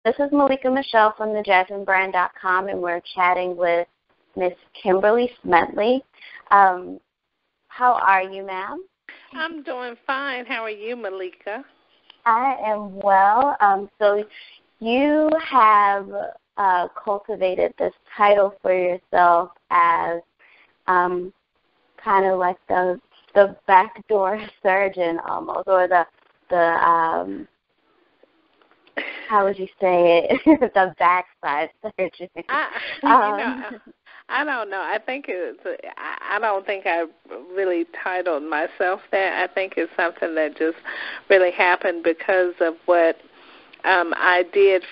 This is Malika Michelle from thejasminebrand.com, and we're chatting with Miss Kimberly Smedley. How are you, ma'am? I'm doing fine. How are you, Malika? I am well. So you have cultivated this title for yourself as kind of like the backdoor surgeon almost, or the how would you say it? The backside surgeon. I don't know. I think I don't think I really titled myself that. I think it's something that just really happened because of what I did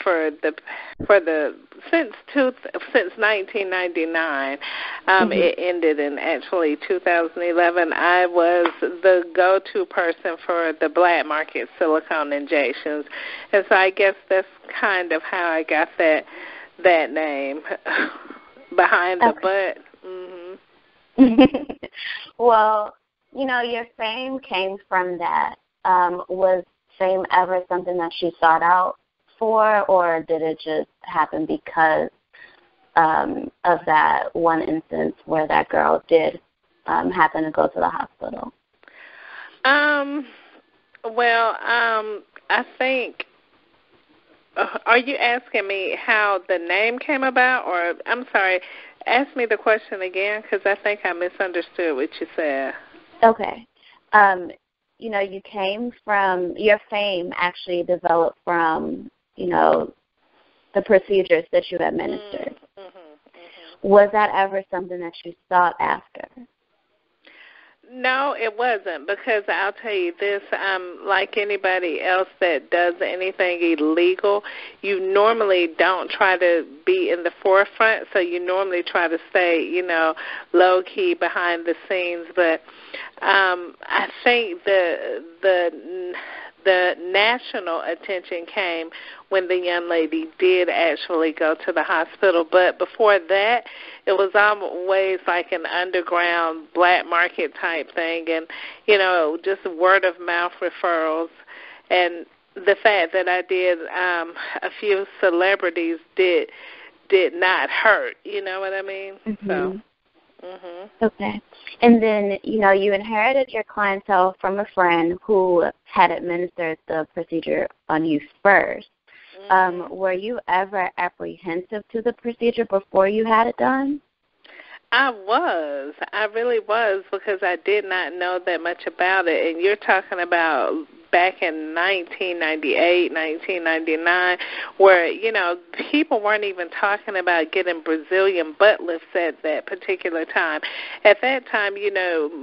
since 1999. It ended in actually 2011. I was the go-to person for the black market silicone injections, and so I guess that's kind of how I got that name behind the butt. Mm-hmm. Well, your fame came from that. Was fame ever something that she sought out for, or did it just happen because of that one instance where that girl did happen to go to the hospital? Well, I think, are you asking me how the name came about, or, I'm sorry, ask me the question again, because I think I misunderstood what you said. Okay. You came from, your fame actually developed from, the procedures that you administered. Was that ever something that you sought after? No, it wasn't, because I'll tell you this, like anybody else that does anything illegal, you normally don't try to be in the forefront, so you normally try to stay, low-key behind the scenes. But I think the national attention came when the young lady did actually go to the hospital. But before that, it was always like an underground black market type thing, and, just word-of-mouth referrals. And the fact that I did a few celebrities did not hurt, you know what I mean? Mm-hmm. So. Okay. And then, you inherited your clientele from a friend who had administered the procedure on you first. Were you ever apprehensive to the procedure before you had it done? I was. I really was, because I did not know that much about it. And you're talking about back in 1998, 1999, where, people weren't even talking about getting Brazilian butt lifts at that particular time. At that time,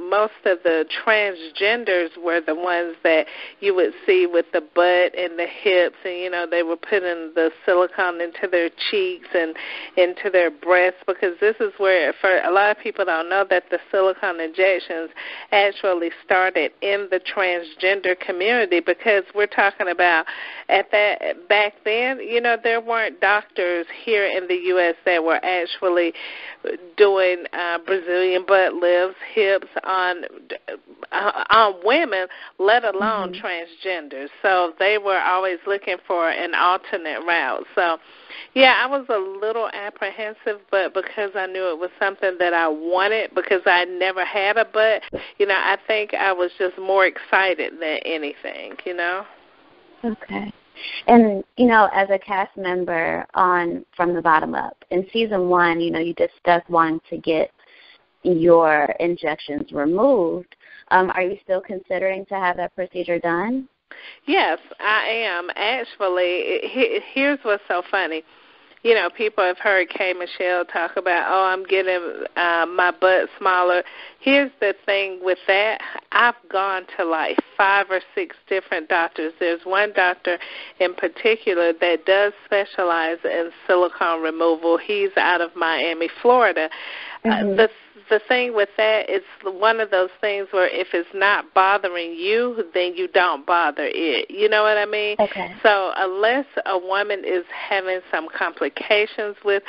most of the transgenders were the ones that you would see with the butt and the hips, and, they were putting the silicone into their cheeks and into their breasts, because this is where, for a lot of people don't know that the silicone injections actually started in the transgender community, because we're talking about back then, there weren't doctors here in the U.S. that were actually doing Brazilian butt lifts, hips on women, let alone transgenders. So they were always looking for an alternate route. So, yeah, I was a little apprehensive, but because I knew it was something that I wanted, because I never had a butt, I think I was just more excited than anything, Okay. And, as a cast member on From the Bottom Up, in season 1, you discussed wanting to get your injections removed. Are you still considering to have that procedure done? Yes, I am. Actually, here's what's so funny. People have heard K.Michelle talk about, I'm getting my butt smaller. Here's the thing with that. I've gone to like 5 or 6 different doctors. There's one doctor in particular that does specialize in silicone removal. He's out of Miami, Florida. The thing with that, it's one of those things where if it's not bothering you, then you don't bother it. You know what I mean? Okay. So unless a woman is having some complications with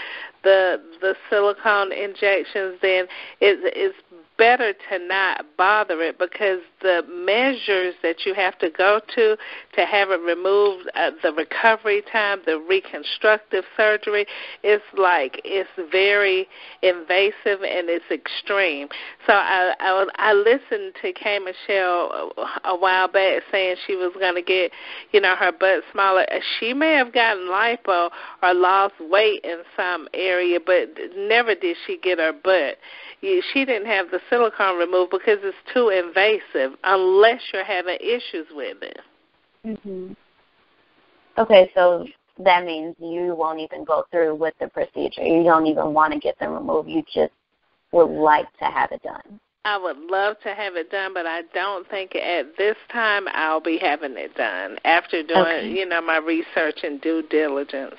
the silicone injections, then it's better to not bother it, because the measures that you have to go to have it removed, the recovery time, the reconstructive surgery, it's very invasive and it's extreme. So I listened to K.Michelle a while back saying she was going to get, her butt smaller. She may have gotten lipo or lost weight in some area, but never did she get her butt. She didn't have the silicone removed because it's too invasive unless you're having issues with it. Mhm. Okay, so that means you won't even go through with the procedure. You don't even want to get them removed. You just would like to have it done. I would love to have it done, but I don't think at this time I'll be having it done after doing, my research and due diligence.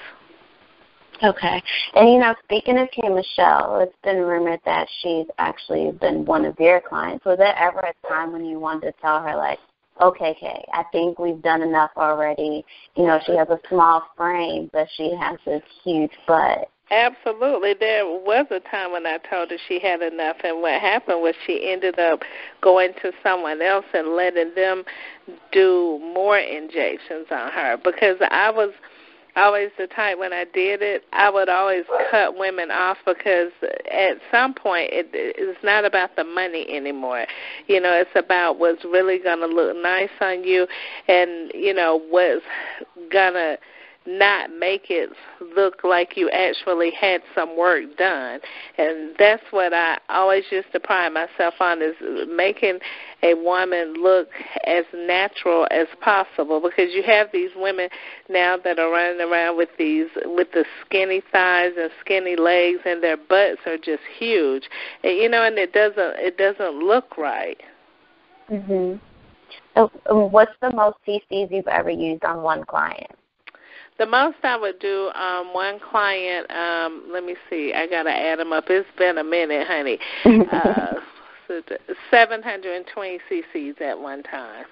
Okay. And, speaking of K.Michelle, it's been rumored that she's actually been one of your clients. Was there ever a time when you wanted to tell her, like, okay, Kay, I think we've done enough already. She has a small frame, but she has this huge butt. Absolutely. There was a time when I told her she had enough, and what happened was she ended up going to someone else and letting them do more injections on her, because I was always the type, when I did it, I would always cut women off, because at some point it's not about the money anymore. It's about what's really going to look nice on you, and, what's going to not make it look like you actually had some work done. And that's what I always used to pride myself on, is making a woman look as natural as possible, because you have these women now that are running around with the skinny thighs and skinny legs, and their butts are just huge. And and it doesn't look right. Mhm. So, what's the most CCs you've ever used on one client? The most I would do one client, let me see, I got to add them up. It's been a minute, honey. 720 cc's at one time.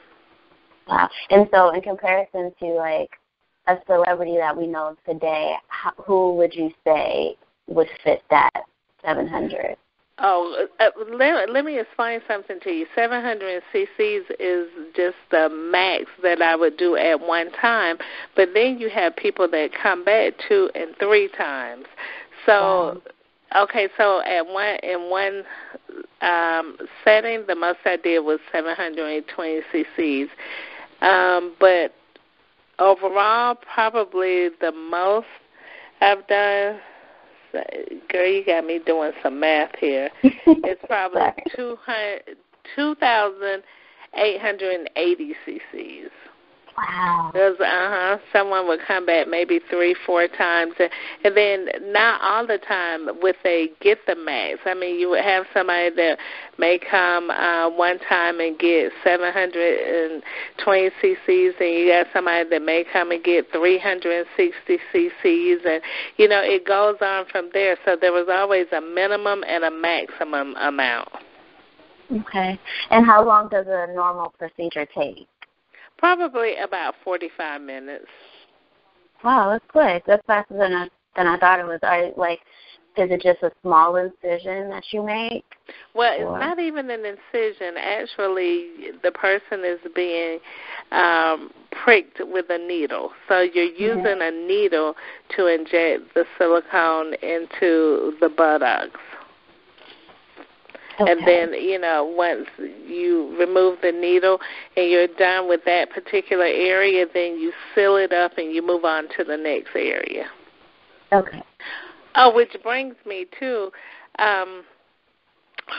Wow. And so in comparison to, like, a celebrity that we know today, who would you say would fit that 700? Oh, let me explain something to you. 700 cc's is just the max that I would do at one time, but then you have people that come back 2 and 3 times. So, okay, so in one setting, the most I did was 720 cc's, but overall, probably the most I've done. Girl, you got me doing some math here. It's probably 2,880 cc's. Wow. Because someone would come back maybe 3-4 times, and then not all the time would they get the max. I mean, you would have somebody that may come one time and get 720 cc's, and you got somebody that may come and get 360 cc's, and it goes on from there. So there was always a minimum and a maximum amount. Okay. And how long does a normal procedure take? Probably about 45 minutes. Wow, that's quick. That's faster than I thought it was. Is it just a small incision that you make? Well, it's not even an incision. Actually, the person is being pricked with a needle. So you're using a needle to inject the silicone into the buttocks. Okay. And then, once you remove the needle and you're done with that particular area, then you seal it up and you move on to the next area. Okay. Oh, which brings me to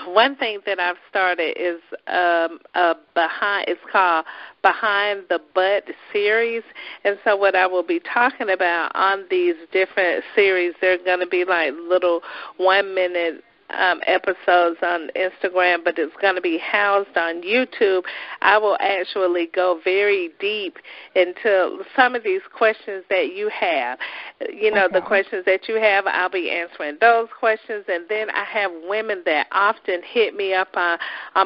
one thing that I've started is it's called Behind the Butt series. And so what I will be talking about on these different series, they're going to be like little 1-minute episodes on Instagram, but it's going to be housed on YouTube. I will actually go very deep into some of these questions that you have. The questions that you have, I'll be answering those questions, and then I have women that often hit me up on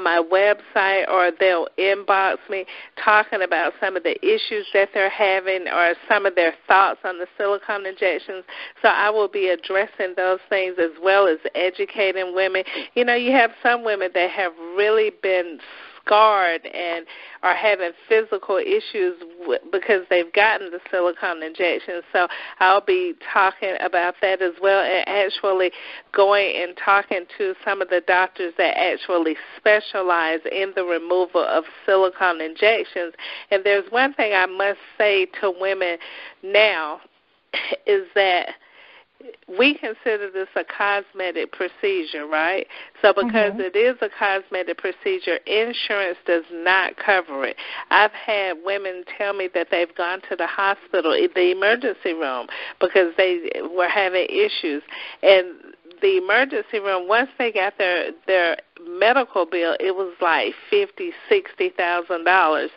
my website, or they'll inbox me talking about some of the issues that they're having or some of their thoughts on the silicone injections. So I will be addressing those things as well as educating educating women. You know, you have some women that have really been scarred and are having physical issues because they've gotten the silicone injections. So I'll be talking about that as well, and actually going and talking to some of the doctors that actually specialize in the removal of silicone injections. And there's one thing I must say to women now is that we consider this a cosmetic procedure, right? So because it is a cosmetic procedure, insurance does not cover it. I've had women tell me that they've gone to the hospital, in the emergency room, because they were having issues. And the emergency room, once they got their medical bill, it was like $50,000-$60,000.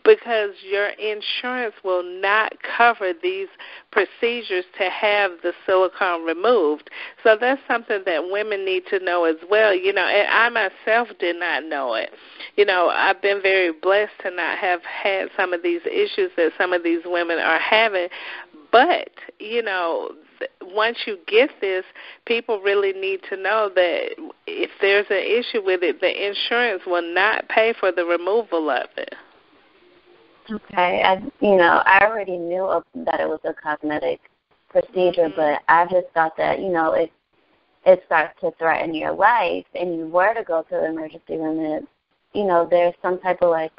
Because your insurance will not cover these procedures to have the silicone removed. So that's something that women need to know as well. You know, and I myself did not know it. You know, I've been very blessed to not have had some of these issues that some of these women are having. But, you know, once you get this, people really need to know that if there's an issue with it, the insurance will not pay for the removal of it. Okay, I already knew that it was a cosmetic procedure, but I just thought that, it starts to threaten your life and you were to go to the emergency room, there's some type of,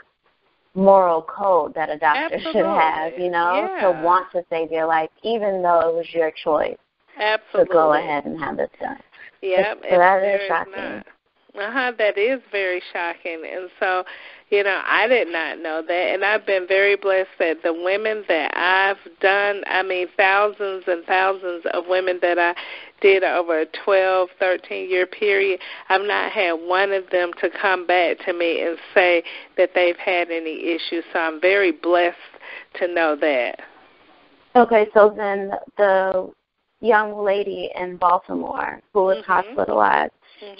moral code that a doctor should have, to want to save your life, even though it was your choice to go ahead and have this done. Yeah, so that is shocking. That is very shocking. And so, I did not know that. And I've been very blessed that the women that I've done, thousands and thousands of women that I did over a 12, 13-year period, I've not had one of them to come back to me and say that they've had any issues. So I'm very blessed to know that. Okay, so then the young lady in Baltimore who was hospitalized,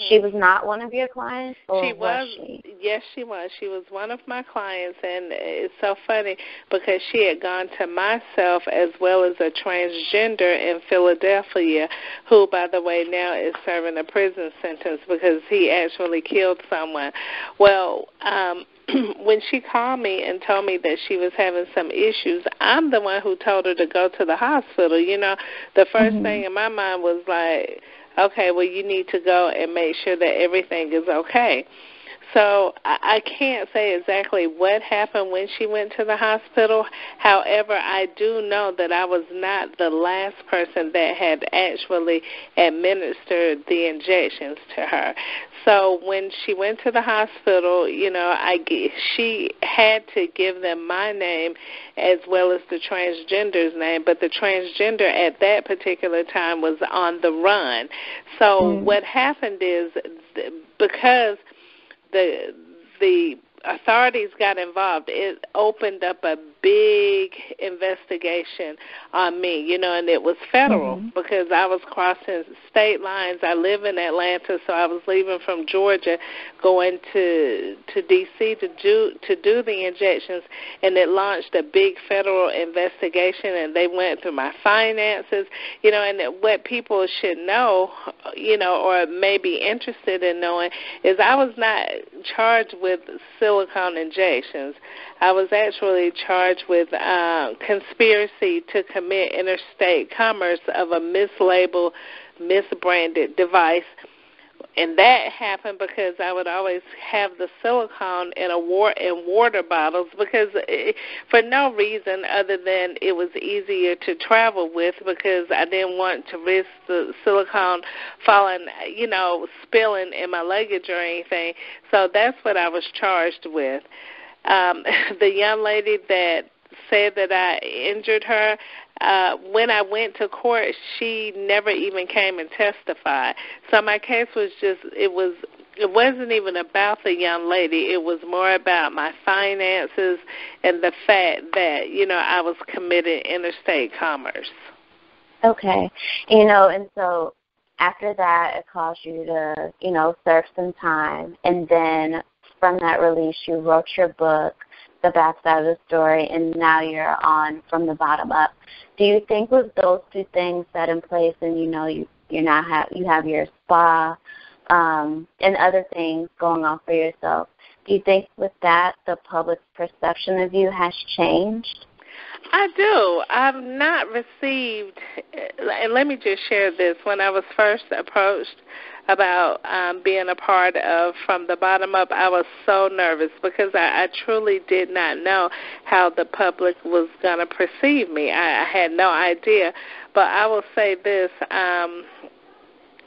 she was not one of your clients, or was she? Yes, she was. She was one of my clients, and it's so funny because she had gone to myself as well as a transgender in Philadelphia who, by the way, now is serving a prison sentence because he actually killed someone. Well, when she called me and told me that she was having some issues, I'm the one who told her to go to the hospital. The first thing in my mind was like, okay, well, you need to go and make sure that everything is okay. So I can't say exactly what happened when she went to the hospital. However, I do know that I was not the last person that had actually administered the injections to her. So when she went to the hospital, she had to give them my name as well as the transgender's name, but the transgender at that particular time was on the run. So what happened is because the authorities got involved, it opened up a big investigation on me, and it was federal because I was crossing state lines. I live in Atlanta, so I was leaving from Georgia going to D.C. to do the injections, and it launched a big federal investigation, and they went through my finances, and what people should know, or may be interested in knowing is I was not charged with silicone injections. I was actually charged with conspiracy to commit interstate commerce of a mislabeled, misbranded device. And that happened because I would always have the silicone in water bottles because for no reason other than it was easier to travel with because I didn't want to risk the silicone falling, spilling in my luggage or anything. So that's what I was charged with. The young lady that said that I injured her, when I went to court, she never even came and testified. So my case was it wasn't even about the young lady. It was more about my finances and the fact that, I was committing interstate commerce. Okay. And so after that, it caused you to, serve some time. And then from that release, you wrote your book, The Backside of the Story, and now you're on From the Bottom Up. Do you think with those two things set in place and, you you have your spa and other things going on for yourself. Do you think with that the public's perception of you has changed? I do. I've not received, and let me just share this. When I was first approached about being a part of From the Bottom Up, I was so nervous because I truly did not know how the public was going to perceive me. I had no idea. But I will say this.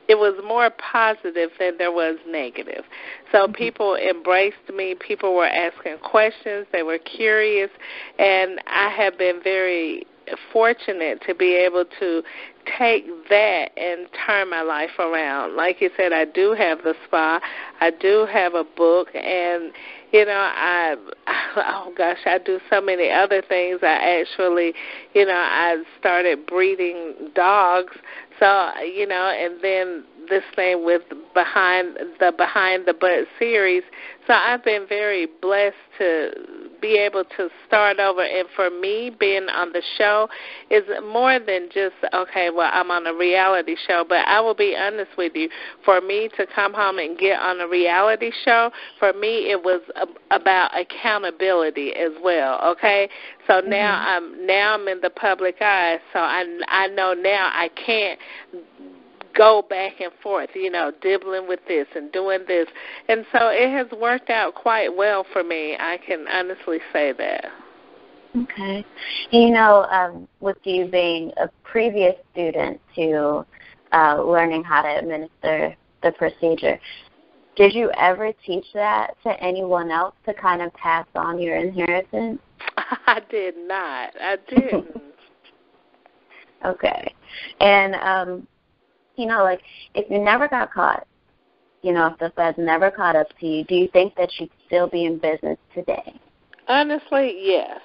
It was more positive than there was negative. So people embraced me. People were asking questions. They were curious. And I have been very fortunate to be able to take that and turn my life around. Like you said, I do have the spa. I do have a book. And, I do so many other things. I actually, I started breeding dogs. So, and then this thing with Behind the Butt series. So I've been very blessed to be able to start over. And for me, being on the show is more than just, okay, well, I'm on a reality show. But I will be honest with you. For me to come home and get on a reality show, for me it was about accountability as well, okay? So now I'm in the public eye, so I know now I can't go back and forth, dibbling with this and doing this. And so it has worked out quite well for me. I can honestly say that. Okay. With you being a previous student to learning how to administer the procedure, did you ever teach that to anyone else to kind of pass on your inheritance? I did not. I didn't. Okay. And, if you never got caught, if the feds never caught up to you, do you think that you'd still be in business today? Honestly, yes.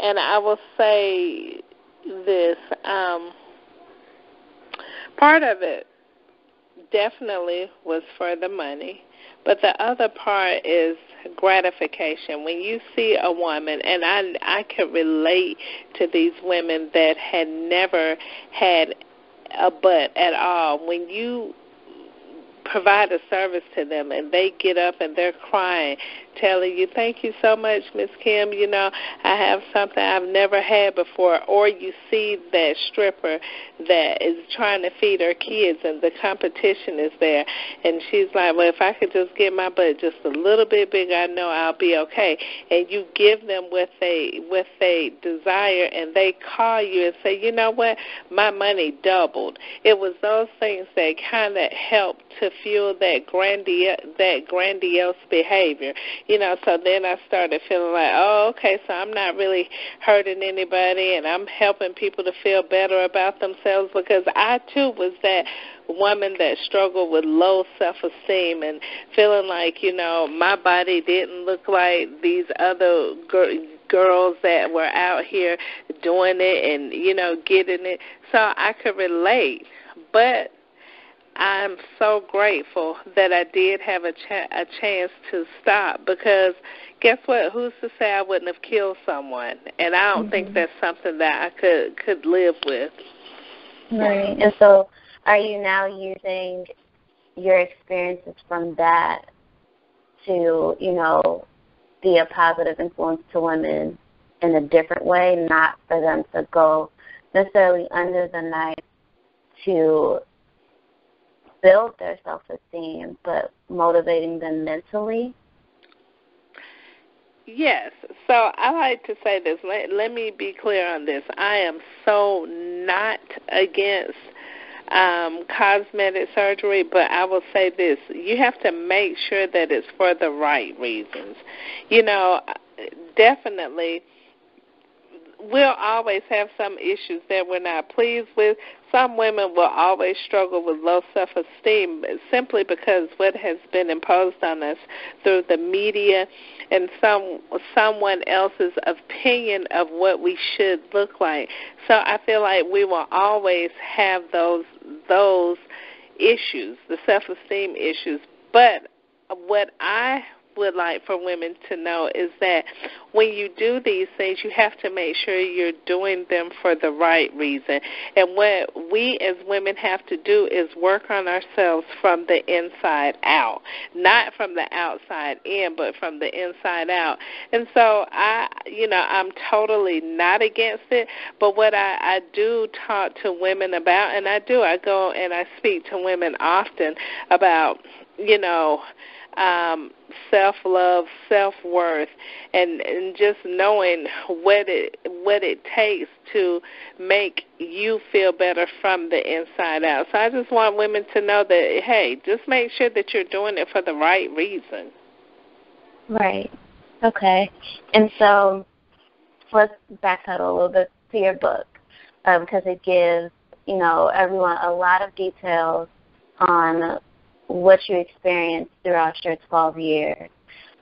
And I will say this. Part of it definitely was for the money, but the other part is gratification. When you see a woman, and I could relate to these women that had never had a butt at all. When you provide a service to them and they get up and they're crying, telling you, thank you so much, Miss Kim, I have something I've never had before. Or you see that stripper that is trying to feed her kids and the competition is there, and she's like, well, if I could just get my butt just a little bit bigger, I know I'll be okay. And you give them what they desire, and they call you and say, you know what, my money doubled. It was those things that kind of helped to fuel that grandiose behavior. So then I started feeling like, oh, okay, so I'm not really hurting anybody, and I'm helping people to feel better about themselves, because I, too, was that woman that struggled with low self-esteem and feeling like, my body didn't look like these other girls that were out here doing it and, getting it. So I could relate. But I'm so grateful that I did have a chance to stop, because guess what? Who's to say I wouldn't have killed someone? And I don't think that's something that I could live with. Right. And so are you now using your experiences from that to, be a positive influence to women in a different way, not for them to go necessarily under the knife to build their self-esteem, but motivating them mentally? Yes. So I like to say this. Let me be clear on this. I am so not against cosmetic surgery, but I will say this. You have to make sure that it's for the right reasons. Definitely we'll always have some issues that we're not pleased with. Some women will always struggle with low self-esteem simply because what has been imposed on us through the media and someone else's opinion of what we should look like. So I feel like we will always have those issues, the self-esteem issues. But what I would like for women to know is that when you do these things, you have to make sure you're doing them for the right reason. And what we as women have to do is work on ourselves from the inside out, not from the outside in, but from the inside out. And so I'm totally not against it, but what I do talk to women about, and I go and I speak to women often about, self-love, self-worth, and just knowing what it takes to make you feel better from the inside out. So I just want women to know that, hey, just make sure that you're doing it for the right reason. Right. Okay. And so let's backpedal a little bit to your book, because it gives, everyone a lot of details on what you experienced throughout your 12 years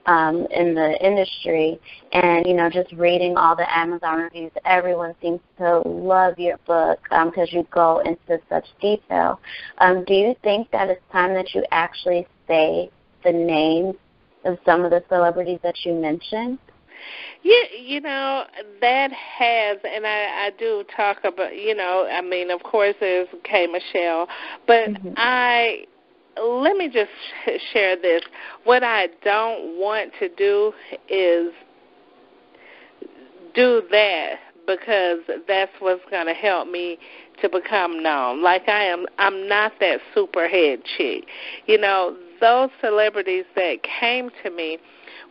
in the industry. And, just reading all the Amazon reviews, everyone seems to love your book because you go into such detail. Do you think that it's time that you actually say the names of some of the celebrities that you mentioned? Yeah, that has, and I do talk about, of course there's K.Michelle, but let me just share this. What I don't want to do is do that because that's what's going to help me to become known. Like I'm not that super head chick. Those celebrities that came to me,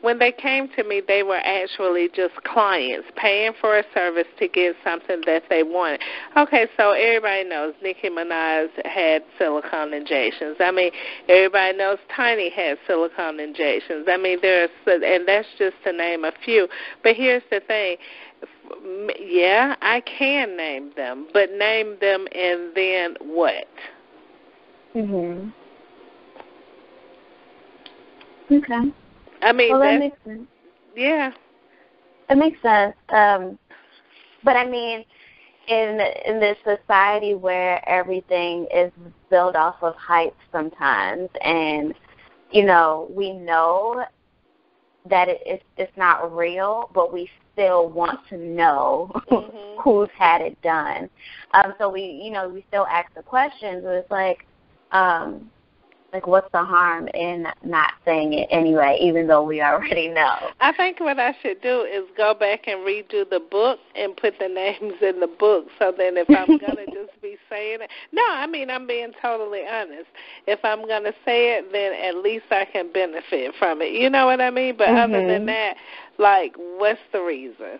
when they came to me, they were actually just clients paying for a service to get something that they wanted. Okay, so everybody knows Nicki Minaj had silicone injections. Everybody knows Tiny had silicone injections. And that's just to name a few. But here's the thing. Yeah, I can name them, but name them and then what? Okay. Well, that makes sense. Yeah. It makes sense. But in this society where everything is built off of hype sometimes, and, we know that it's not real, but we still want to know who's had it done. So we still ask the questions, but it's like what's the harm in not saying it anyway, even though we already know? I think what I should do is go back and redo the book and put the names in the book, so then if I'm going to just be saying it. No, I'm being totally honest. If I'm going to say it, then at least I can benefit from it. You know what I mean? But other than that, what's the reason?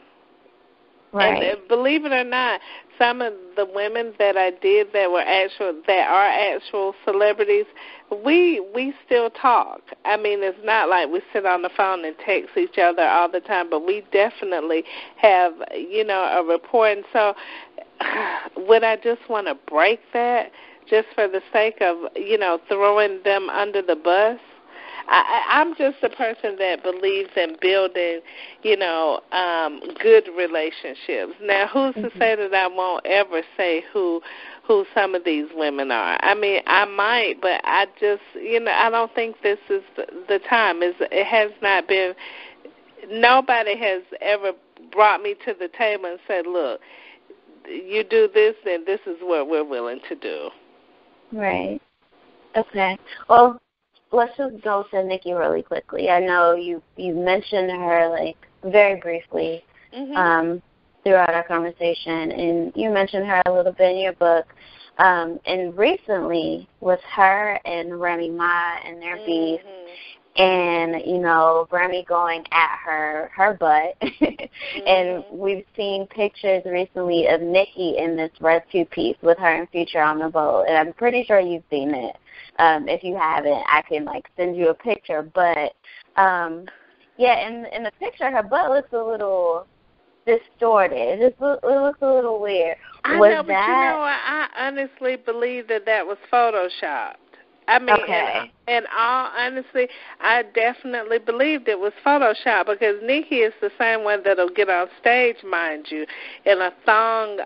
Right. And believe it or not, some of the women that I did that are actual celebrities, we still talk. It's not like we sit on the phone and text each other all the time, but we definitely have, a rapport. And so would I just want to break that just for the sake of, throwing them under the bus? I'm just a person that believes in building, good relationships. Now, who's to say that I won't ever say who some of these women are? I might, but I just, I don't think this is the time. It has not been. Nobody has ever brought me to the table and said, look, you do this, then this is what we're willing to do. Right. Okay. Well, let's just go to Nikki really quickly. I know you mentioned her very briefly throughout our conversation, and you mentioned her a little bit in your book. And recently, with her and Remy Ma and their beef, and Remy going at her butt, and we've seen pictures recently of Nikki in this red two-piece with her and Future on the boat, and I'm pretty sure you've seen it. If you haven't, I can send you a picture. But in the picture, her butt looks a little distorted. It looks a little weird. I know, but I honestly believe that was photoshopped. Okay. And all honestly, I definitely believed it was Photoshop because Nikki is the same one that'll get on stage, mind you, in a thong,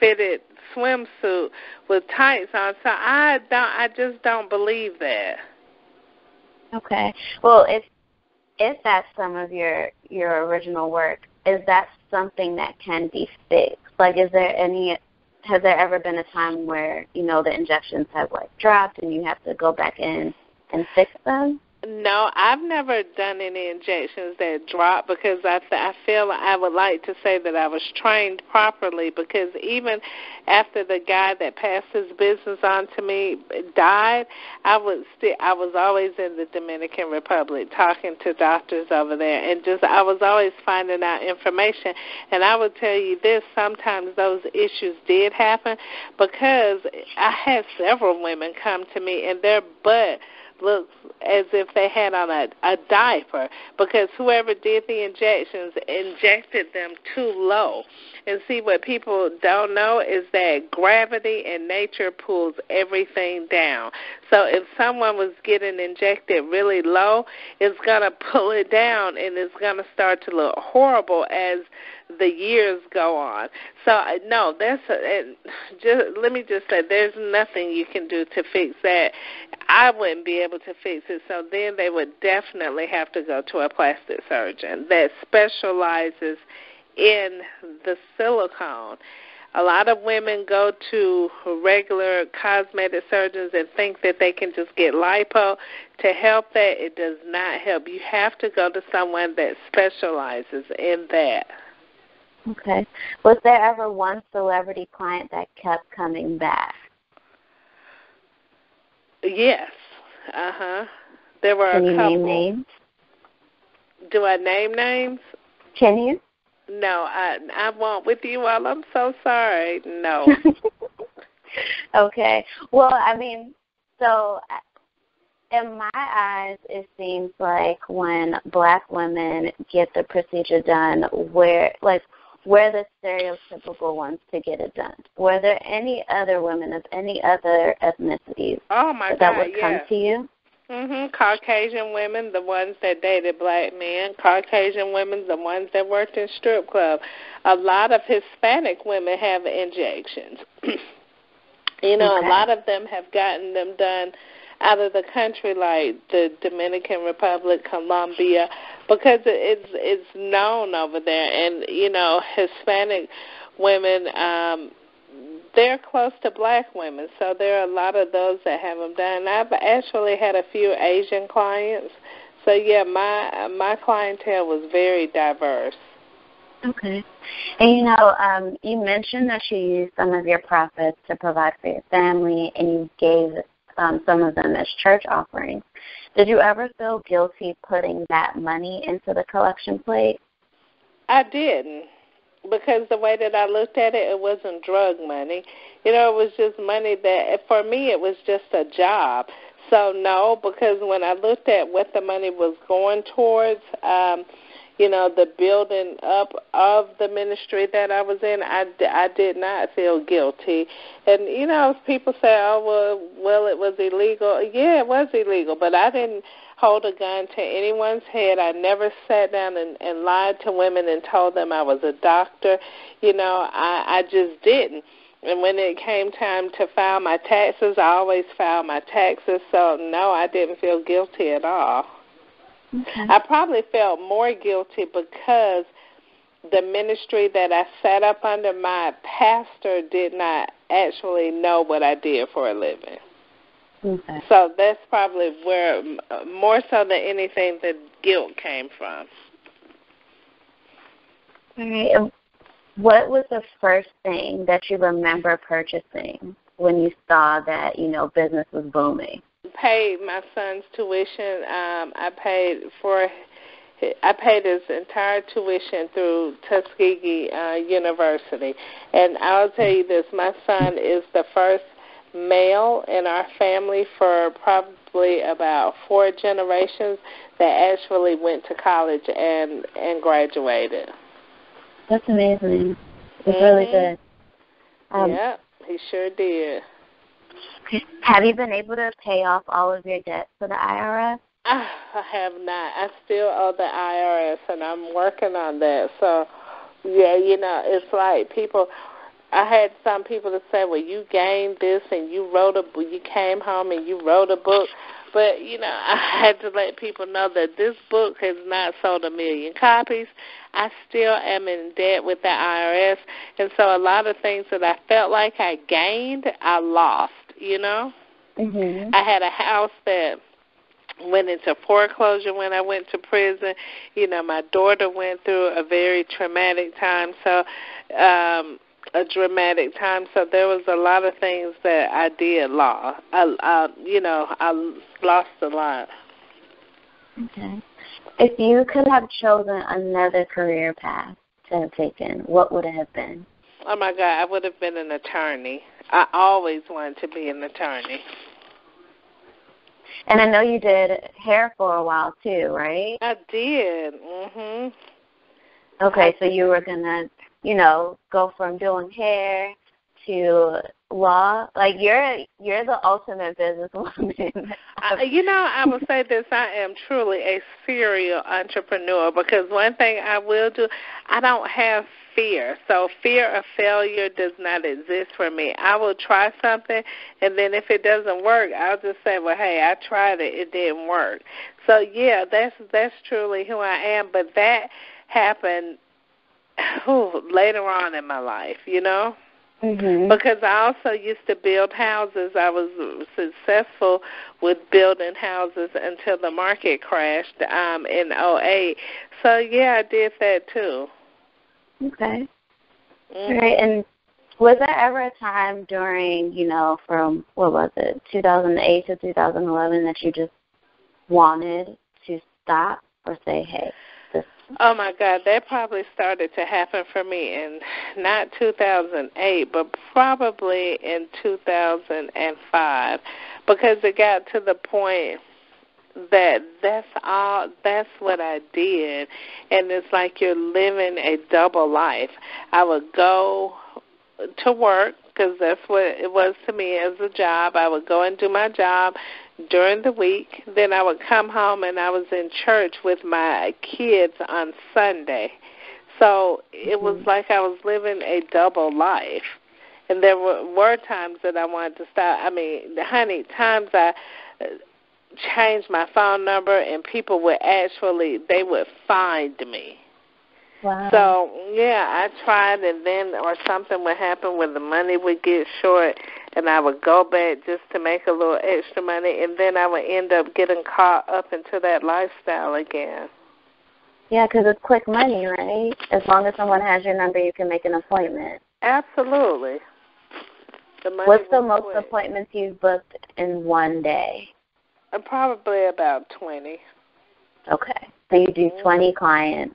fitted swimsuit with tights on. So I just don't believe that. Okay. Well, if that's some of your original work, is that something that can be fixed? Like, has there ever been a time where, the injections have, dropped and you have to go back in and fix them? No, I've never done any injections that drop because I feel I would like to say that I was trained properly, because even after the guy that passed his business on to me died, I was always in the Dominican Republic talking to doctors over there, and I was always finding out information. And I would tell you this, sometimes those issues did happen, because I had several women come to me and their butt looks as if they had on a diaper, because whoever did the injections injected them too low. And see, what people don't know is that gravity in nature pulls everything down. So if someone was getting injected really low, it's going to pull it down, and it's going to start to look horrible as the years go on. So, no, let me just say, there's nothing you can do to fix that. I wouldn't be able to fix it, so then they would definitely have to go to a plastic surgeon that specializes in the silicone. A lot of women go to regular cosmetic surgeons and think that they can just get lipo to help that. It does not help. You have to go to someone that specializes in that. Okay. Was there ever one celebrity client that kept coming back? Yes. There were a couple. Can you name names? Do I name names? Can you? No, I won't with you all. I'm so sorry. No. Okay. Well, I mean, so in my eyes, it seems like when Black women get the procedure done, we're the stereotypical ones to get it done. Were there any other women of any other ethnicities that would come to you? Caucasian women, the ones that dated Black men. Caucasian women, the ones that worked in strip club. A lot of Hispanic women have injections. A lot of them have gotten them done out of the country, like the Dominican Republic, Colombia, because it's known over there. And, Hispanic women, they're close to Black women, so there are a lot of those that have them done. I've actually had a few Asian clients. So, yeah, my clientele was very diverse. Okay. And, you mentioned that you used some of your profits to provide for your family, and you gave some of them as church offerings. Did you ever feel guilty putting that money into the collection plate? I didn't, because the way that I looked at it, it wasn't drug money. It was just money that, for me, it was just a job. So, no, because when I looked at what the money was going towards, the building up of the ministry that I was in, I did not feel guilty. And, people say, well, it was illegal. Yeah, it was illegal, but I didn't hold a gun to anyone's head. I never sat down and lied to women and told them I was a doctor. I just didn't. And when it came time to file my taxes, I always filed my taxes. So, no, I didn't feel guilty at all. Okay. I probably felt more guilty because the ministry that I sat up under, my pastor did not actually know what I did for a living. Okay. So that's probably where, more so than anything, the guilt came from. All right. What was the first thing that you remember purchasing when you saw that, business was booming? Paid my son's tuition. I paid his entire tuition through Tuskegee University. And I'll tell you this, my son is the first male in our family for probably about 4 generations that actually went to college and graduated. That's amazing. It's really good. Yeah, he sure did. Have you been able to pay off all of your debts to the IRS? I have not. I still owe the IRS, and I'm working on that. So, yeah, it's like I had some people to say, well, you gained this and you came home and you wrote a book. But, you know, I had to let people know that this book has not sold 1 million copies. I still am in debt with the IRS. And so a lot of things that I felt like I gained, I lost, you know. Mm-hmm. I had a house that went into foreclosure when I went to prison. You know, my daughter went through a very traumatic time, so a dramatic time. So there was a lot of things that I did lose. I lost a lot. Okay. If you could have chosen another career path to have taken, what would it have been? Oh, my God, I would have been an attorney. I always wanted to be an attorney. And I know you did hair for a while too, right? I did. Mhm. Okay, so you were gonna, you know, go from doing hair to law. Like you're the ultimate businesswoman. I will say this: I am truly a serial entrepreneur because one thing I will do, I don't have fear. So fear of failure does not exist for me. I will try something, and then if it doesn't work, I'll just say, well, hey, I tried it. It didn't work. So, yeah, that's truly who I am. But that happened later on in my life, you know. Mm-hmm. Because I also used to build houses. I was successful with building houses until the market crashed in 2008. So, yeah, I did that too. Okay. Mm-hmm. All right. And was there ever a time during, you know, from, 2008 to 2011 that you just wanted to stop or say, hey, this? Oh, my God, that probably started to happen for me in not 2008, but probably in 2005, because it got to the point that's what I did, and it's like you're living a double life. I would go to work because that's what it was to me as a job. I would go and do my job during the week. Then I would come home and I was in church with my kids on Sunday. So it was like I was living a double life. And there were times that I wanted to stop. I mean, honey, times I changed my phone number and people would they would find me. Wow. So, yeah, I tried, and then or something would happen where the money would get short, and I would go back just to make a little extra money, and then I would end up getting caught up into that lifestyle again. Yeah, because it's quick money, right? As long as someone has your number, you can make an appointment. Absolutely. What's the most appointments you've booked in one day? Probably about 20. Okay. So you do 20 clients.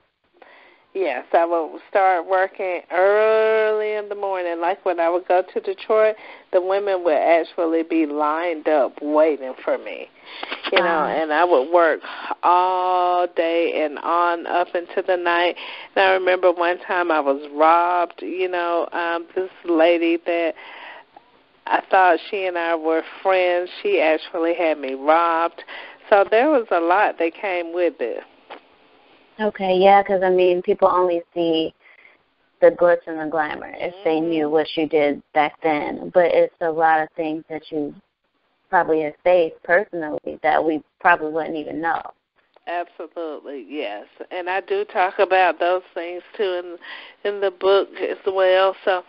Yes, I would start working early in the morning. Like when I would go to Detroit, the women would actually be lined up waiting for me, you know, and I would work all day and on up into the night. And I remember one time I was robbed, you know, this lady that I thought she and I were friends, she actually had me robbed. So there was a lot that came with it. Okay, yeah, because, I mean, people only see the glitz and the glamour if they knew what you did back then. But it's a lot of things that you probably have faced personally that we probably wouldn't even know. Absolutely, yes. And I do talk about those things, too, in the book as well. So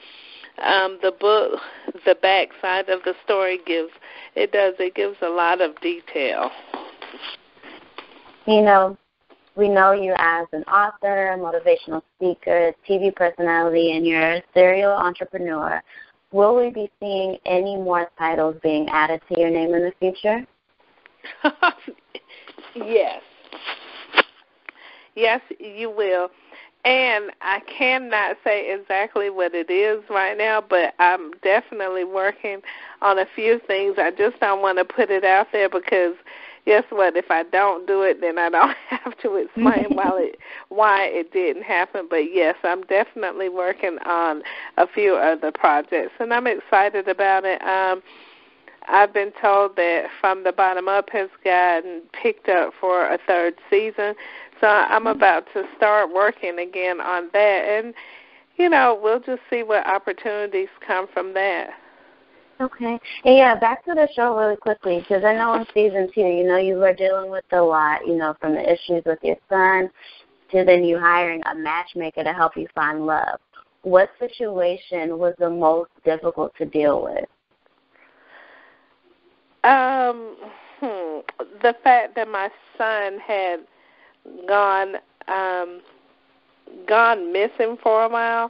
the book, the back side of the story gives a lot of detail. You know, we know you as an author, a motivational speaker, TV personality, and you're a serial entrepreneur. Will we be seeing any more titles being added to your name in the future? Yes. Yes, you will. And I cannot say exactly what it is right now, but I'm definitely working on a few things. I just don't want to put it out there because guess what? If I don't do it, then I don't have to explain why it didn't happen. But, yes, I'm definitely working on a few other projects, and I'm excited about it. I've been told that From the Bottom Up has gotten picked up for a third season, so I'm about to start working again on that. And, you know, we'll just see what opportunities come from that. Okay. And yeah, back to the show really quickly, because I know in season 2, you were dealing with a lot, from the issues with your son to then you hiring a matchmaker to help you find love. What situation was the most difficult to deal with? The fact that my son had gone missing for a while,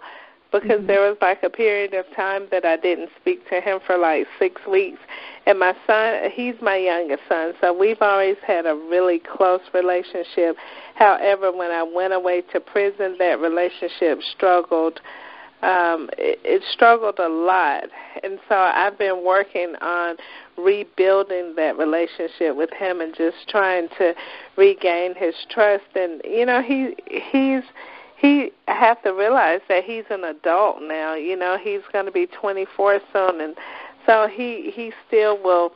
because there was like a period of time that I didn't speak to him for like 6 weeks. And my son, he's my youngest son, so we've always had a really close relationship. However, when I went away to prison, that relationship struggled. It struggled a lot. And so I've been working on rebuilding that relationship with him and just trying to regain his trust. And, I have to realize that he's an adult now. He's going to be 24 soon, and so he still will,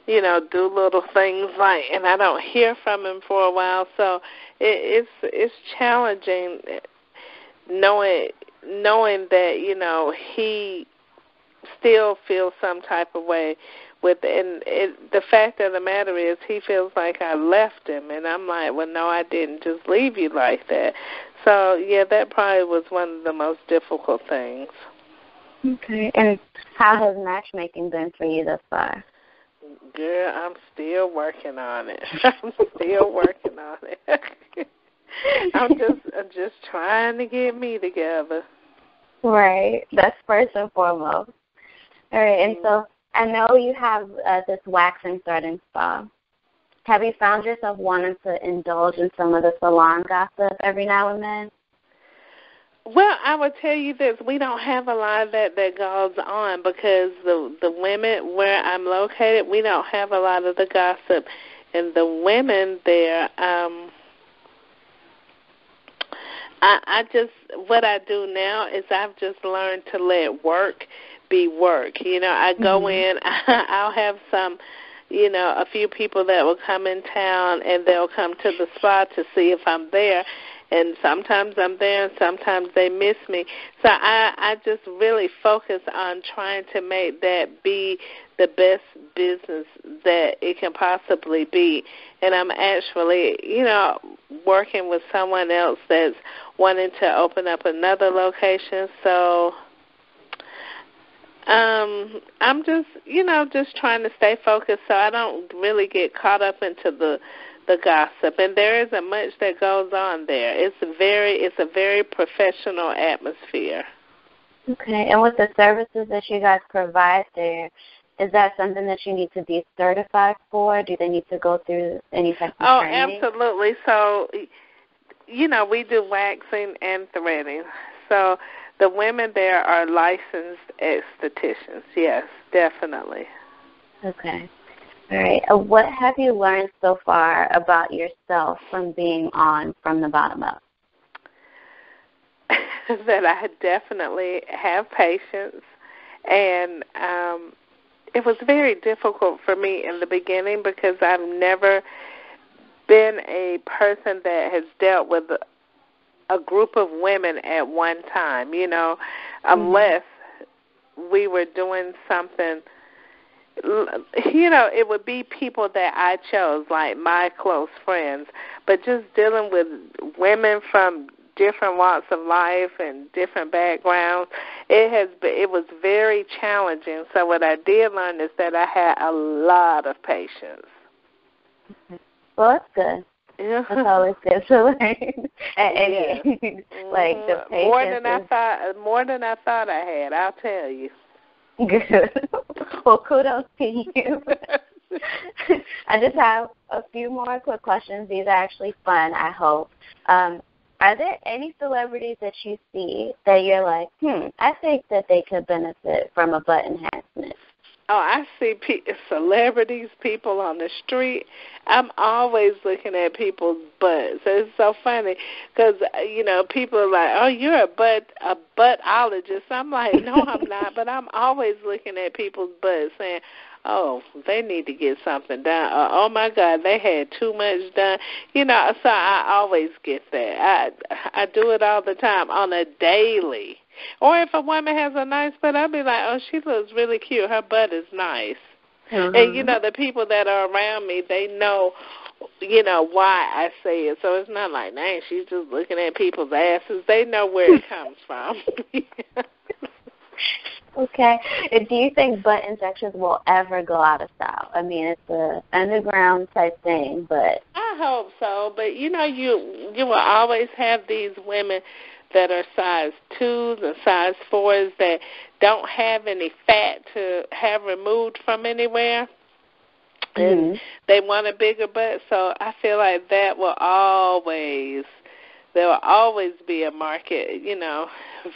do little things like, and I don't hear from him for a while. So it's challenging knowing that he still feels some type of way the fact of the matter is he feels like I left him, and I'm like, well, no, I didn't just leave you like that. So, yeah, that probably was one of the most difficult things. Okay. And how has matchmaking been for you thus far? Girl, I'm still working on it. I'm still working on it. I'm just trying to get me together. Right. That's first and foremost. All right. And so I know you have this waxing threading spa. Have you found yourself wanting to indulge in some of the salon gossip every now and then? Well, I would tell you this. We don't have a lot of that goes on because the women where I'm located, we don't have a lot of the gossip. And the women there, what I do now is I've just learned to let work be work. I go in, I'll have some, a few people that will come in town and they'll come to the spa to see if I'm there. And sometimes I'm there and sometimes they miss me. So I just really focus on trying to make that be the best business that it can possibly be. And I'm actually, working with someone else that's wanting to open up another location. So I'm just trying to stay focused so I don't really get caught up into the gossip. And there isn't much that goes on there. It's a very professional atmosphere. Okay. And with the services that you guys provide there, is that something that you need to be certified for? Do they need to go through any type of training? Absolutely. So, we do waxing and threading. So the women there are licensed estheticians. Yes, definitely. Okay. All right. What have you learned so far about yourself from being on From the Bottom Up? That I definitely have patience, and it was very difficult for me in the beginning because I've never been a person that has dealt with a group of women at one time, unless we were doing something. It would be people that I chose, like my close friends, but just dealing with women from different walks of life and different backgrounds, it was very challenging. So what I did learn is that I had a lot of patience. Well, that's good. Yeah. That's always good to learn. Like the patience. More than I thought I had, I'll tell you. Good. Well, kudos to you. I just have a few more quick questions. These are actually fun, I hope. Are there any celebrities that you see that you're like, I think that they could benefit from a butt enhancement? Oh, I see celebrities, people on the street. I'm always looking at people's butts. It's so funny because, people are like, oh, you're a buttologist. I'm like, no, I'm not. But I'm always looking at people's butts saying, oh, they need to get something done. Oh, my God, they had too much done. So I always get that. I do it all the time on a daily. Or if a woman has a nice butt, I'll be like, oh, she looks really cute. Her butt is nice. And, the people that are around me, they know, why I say it. So it's not like, dang, she's just looking at people's asses. They know where it comes from. Okay. Do you think butt injections will ever go out of style? I mean, it's an underground type thing, but I hope so. But, you will always have these women that are size 2s and size 4s that don't have any fat to have removed from anywhere. And they want a bigger butt. So I feel like there will always be a market,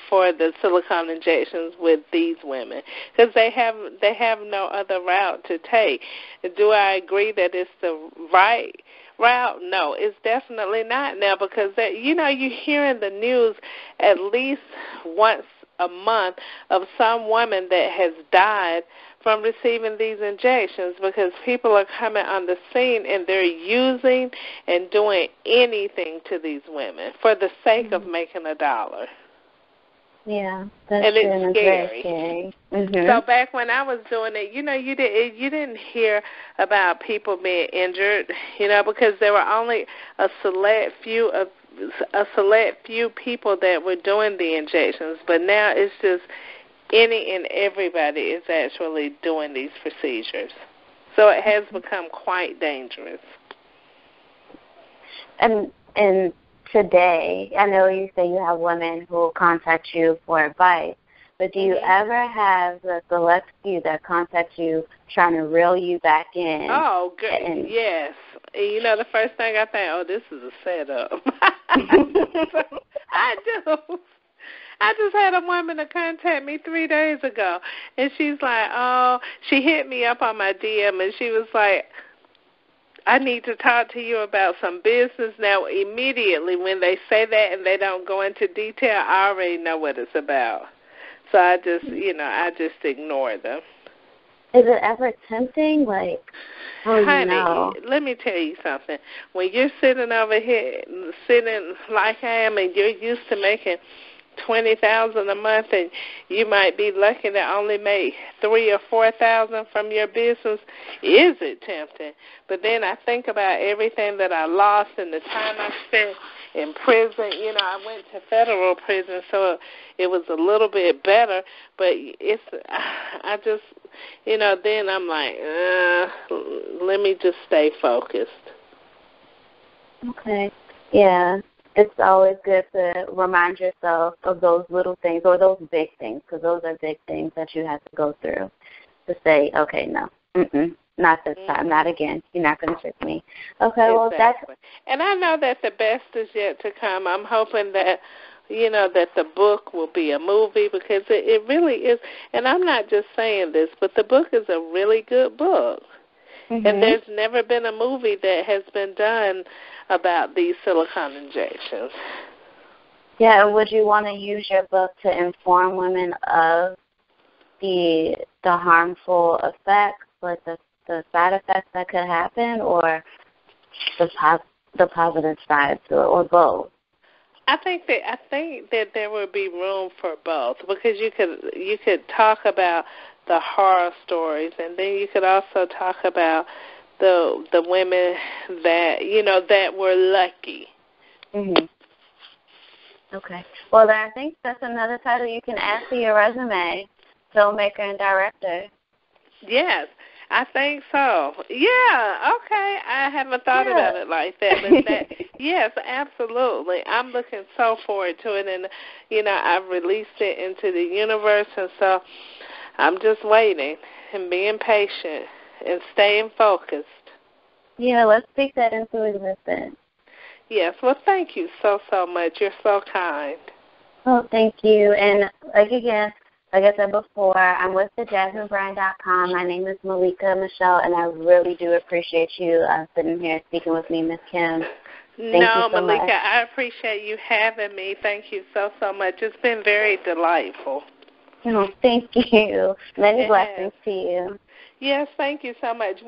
for the silicone injections with these women because they have no other route to take. Do I agree that it's the right route? No, it's definitely not now because you hear in the news at least once a month of some woman that has died from receiving these injections because people are coming on the scene and they're using and doing anything to these women for the sake of making a dollar. Yeah, that's and true. It's scary. So back when I was doing it, you didn't hear about people being injured, because there were only a select few people that were doing the injections. But now it's just any and everybody is actually doing these procedures. So it has become quite dangerous. And today, I know you say you have women who will contact you for advice, but do you ever have the select few that contact you trying to reel you back in? Oh, good. Yes. And the first thing I think, oh, this is a setup. I do. I just had a woman to contact me 3 days ago, and she's like, she hit me up on my DM, and she was like, I need to talk to you about some business. Now, immediately when they say that and they don't go into detail, I already know what it's about. So I just, I just ignore them. Is it ever tempting? Like, honey, let me tell you something. When you're sitting over here, sitting like I am, and you're used to making $20,000 a month, and you might be lucky to only make $3,000 or $4,000 from your business. Is it tempting? But then I think about everything that I lost and the time I spent in prison. I went to federal prison, so it was a little bit better. But I just, then I'm like, let me just stay focused. Okay. Yeah. It's always good to remind yourself of those little things or those big things, because those are big things that you have to go through to say, okay, no, not this time, not again. You're not going to trick me. Okay, exactly. Well, that's... And I know that the best is yet to come. I'm hoping that, that the book will be a movie because it really is. And I'm not just saying this, but the book is a really good book. And there's never been a movie that has been done about these silicone injections. Yeah, and would you want to use your book to inform women of the harmful effects, like the side effects that could happen, or the positive sides, or both? I think that there would be room for both because you could talk about the horror stories, and then you could also talk about the women that that were lucky. Okay. Well, I think that's another title you can add to your resume: filmmaker and director. Yes, I think so. Yeah. Okay. I haven't thought about it like that, but yes, absolutely. I'm looking so forward to it, and I've released it into the universe, and so I'm just waiting and being patient and staying focused. Yeah, let's speak that into existence. Yes, well, thank you so much. You're so kind. Oh, thank you. And like I said before, I'm with thejasminebrand.com. My name is K.Michelle, and I really do appreciate you sitting here speaking with me, Ms. Kim. Thank you so Malika, much. I appreciate you having me. Thank you so much. It's been very delightful. Oh, thank you. Many blessings to you. Yes, thank you so much.